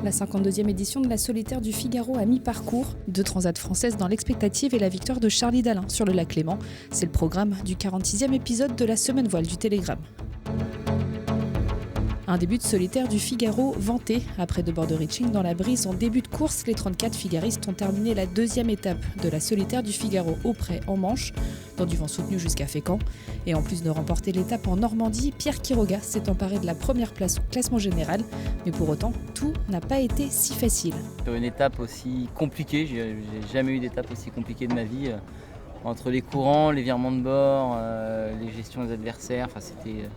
la 52e édition de la Solitaire du Figaro à mi-parcours. 2 transats françaises dans l'expectative et la victoire de Charlie Dalin sur le lac Léman. C'est le programme du 46e épisode de la Semaine Voile du Télégramme. Un début de Solitaire du Figaro vanté. Après 2 border reaching dans la brise en début de course, les 34 figaristes ont terminé la 2e étape de la Solitaire du Figaro au Pré en Manche, dans du vent soutenu jusqu'à Fécamp. Et en plus de remporter l'étape en Normandie, Pierre Quiroga s'est emparé de la première place au classement général. Mais pour autant, tout n'a pas été si facile. Sur une étape aussi compliquée, j'ai jamais eu d'étape aussi compliquée de ma vie. Entre les courants, les virements de bord, les gestions des adversaires, c'était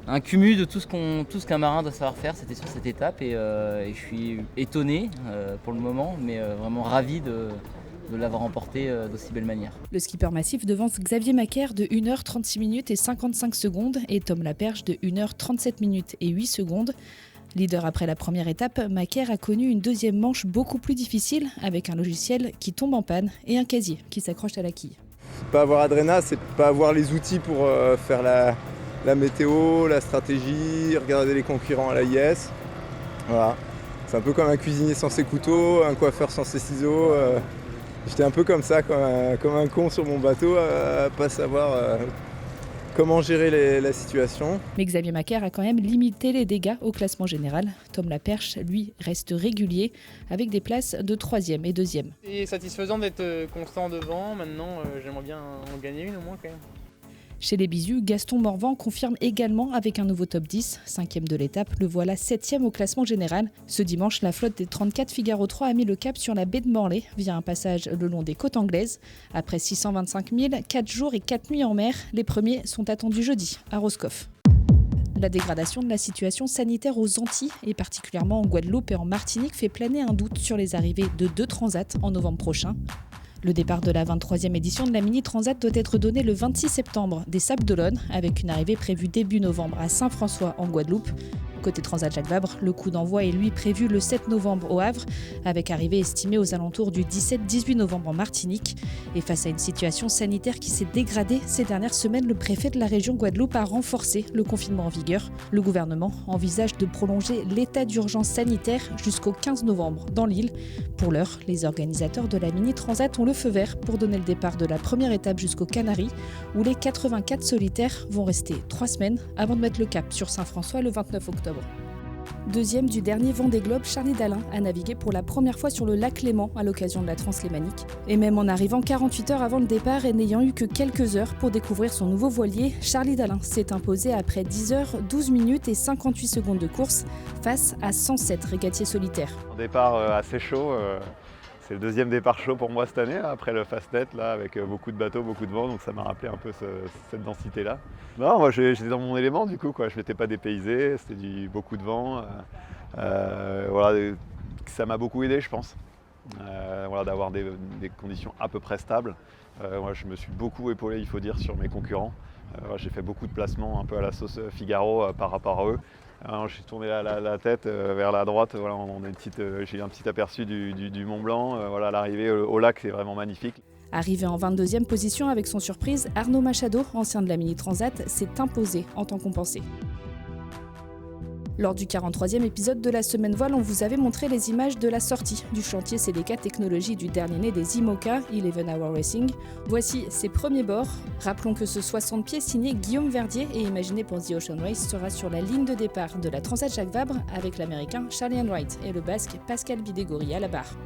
un cumul de tout ce qu'un marin doit savoir faire, c'était sur cette étape et je suis étonné pour le moment, mais vraiment ravi de l'avoir remporté d'aussi belle manière. Le skipper massif devance Xavier Macaire de 1h36 minutes et 55 secondes et Tom Laperche de 1h37 minutes et 8 secondes. Leader après la première étape, Macaire a connu une deuxième manche beaucoup plus difficile avec un logiciel qui tombe en panne et un casier qui s'accroche à la quille. Pas avoir Adrena, c'est pas avoir les outils pour faire la météo, la stratégie, regarder les concurrents à l'AIS. Voilà. C'est un peu comme un cuisinier sans ses couteaux, un coiffeur sans ses ciseaux. J'étais un peu comme ça, comme un con sur mon bateau, à pas savoir comment gérer la situation. Mais Xavier Macaire a quand même limité les dégâts au classement général. Tom Laperche, lui, reste régulier avec des places de 3e et 2e. C'est satisfaisant d'être constant devant. Maintenant, j'aimerais bien en gagner une au moins quand même. Chez les Bisus, Gaston Morvan confirme également avec un nouveau top 10, 5e de l'étape, le voilà 7e au classement général. Ce dimanche, la flotte des 34 Figaro 3 a mis le cap sur la baie de Morlaix via un passage le long des côtes anglaises. Après 625 000, 4 jours et 4 nuits en mer, les premiers sont attendus jeudi à Roscoff. La dégradation de la situation sanitaire aux Antilles, et particulièrement en Guadeloupe et en Martinique, fait planer un doute sur les arrivées de 2 transats en novembre prochain. Le départ de la 23e édition de la Mini Transat doit être donné le 26 septembre des Sables d'Olonne, avec une arrivée prévue début novembre à Saint-François en Guadeloupe. Côté Transat Jacques Vabre, le coup d'envoi est lui prévu le 7 novembre au Havre, avec arrivée estimée aux alentours du 17-18 novembre en Martinique. Et face à une situation sanitaire qui s'est dégradée ces dernières semaines, le préfet de la région Guadeloupe a renforcé le confinement en vigueur. Le gouvernement envisage de prolonger l'état d'urgence sanitaire jusqu'au 15 novembre dans l'île. Pour l'heure, les organisateurs de la Mini Transat ont le feu vert pour donner le départ de la première étape jusqu'aux Canaries, où les 84 solitaires vont rester 3 semaines avant de mettre le cap sur Saint-François le 29 octobre. Deuxième du dernier Vendée Globe, Charlie Dalin a navigué pour la première fois sur le lac Léman à l'occasion de la Translémanique. Et même en arrivant 48 heures avant le départ et n'ayant eu que quelques heures pour découvrir son nouveau voilier, Charlie Dalin s'est imposé après 10 heures, 12 minutes et 58 secondes de course face à 107 régatiers solitaires. Un départ assez chaud. C'est le deuxième départ chaud pour moi cette année, après le Fastnet, là, avec beaucoup de bateaux, beaucoup de vent, donc ça m'a rappelé un peu cette densité-là. Non, moi j'étais dans mon élément du coup, je ne m'étais pas dépaysé, c'était beaucoup de vent. Ça m'a beaucoup aidé je pense, d'avoir des conditions à peu près stables. Je me suis beaucoup épaulé, il faut dire, sur mes concurrents. J'ai fait beaucoup de placements un peu à la sauce Figaro par rapport à eux. Alors, je suis tourné la tête vers la droite, j'ai eu un petit aperçu du Mont Blanc. L'arrivée au lac, c'est vraiment magnifique. Arrivé en 22e position avec son surprise, Arnaud Machado, ancien de la Mini Transat, s'est imposé en temps compensé. Lors du 43e épisode de la Semaine Voile, on vous avait montré les images de la sortie du chantier CDK Technologies du dernier né des IMOCA, 11 Hour Racing. Voici ses premiers bords. Rappelons que ce 60 pieds signé Guillaume Verdier et imaginé pour The Ocean Race sera sur la ligne de départ de la Transat Jacques Vabre avec l'américain Charlie Enright et le basque Pascal Bidégory à la barre.